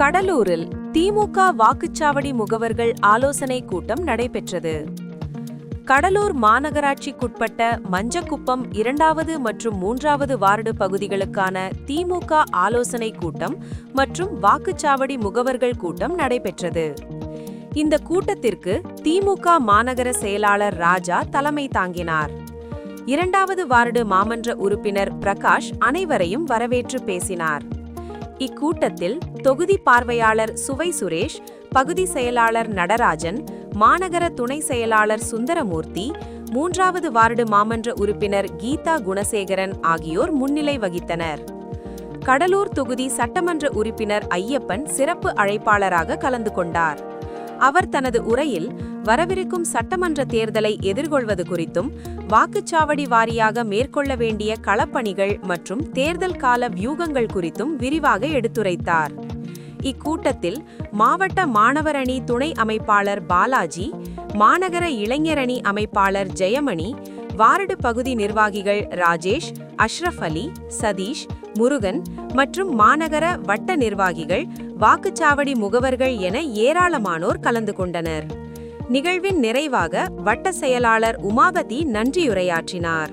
கடலூரில் திமுக வாக்குச்சாவடி முகவர்கள் ஆலோசனை கூட்டம் நடைபெற்றது. கடலூர் மாநகராட்சிக்குட்பட்ட மஞ்சக்குப்பம் 2வது மற்றும் 3வது வார்டு பகுதிகளுக்கான திமுக ஆலோசனை கூட்டம் மற்றும் வாக்குச்சாவடி முகவர்கள் கூட்டம் நடைபெற்றது. இந்த கூட்டத்திற்கு திமுக மாநகர செயலாளர் ராஜா தலைமை தாங்கினார். 2வது வார்டு மாமன்ற உறுப்பினர் பிரகாஷ் அனைவரையும் வரவேற்று பேசினார். இக்கூட்டத்தில் தொகுதி பார்வையாளர் சுவை சுரேஷ், பகுதி செயலாளர் நடராஜன், மாநகர துணை செயலாளர் சுந்தரமூர்த்தி, 3வது வார்டு மாமன்ற உறுப்பினர் கீதா குணசேகரன் ஆகியோர் முன்னிலை வகித்தனர். கடலூர் தொகுதி சட்டமன்ற உறுப்பினர் ஐயப்பன் சிறப்பு அழைப்பாளராக கலந்து கொண்டார். அவர் தனது உரையில் வரவிருக்கும் சட்டமன்ற தேர்தலை எதிர்கொள்வது குறித்தும், வாக்குச்சாவடி வாரியாக மேற்கொள்ள வேண்டிய களப்பணிகள் மற்றும் தேர்தல் கால வியூகங்கள் குறித்தும் விரிவாக எடுத்துரைத்தார். இக்கூட்டத்தில் மாவட்ட மாணவர் அணி துணை அமைப்பாளர் பாலாஜி, மாநகர இளைஞரணி அமைப்பாளர் ஜெயமணி, வார்டு பகுதி நிர்வாகிகள் ராஜேஷ், அஷ்ரஃப் அலி, சதீஷ், முருகன் மற்றும் மாநகர வட்ட நிர்வாகிகள், வாக்குச்சாவடி முகவர்கள் என ஏராளமானோர் கலந்து கொண்டனர். நிகழ்வின் நிறைவாக வட்ட செயலாளர் உமாபதி நன்றியுரையாற்றினார்.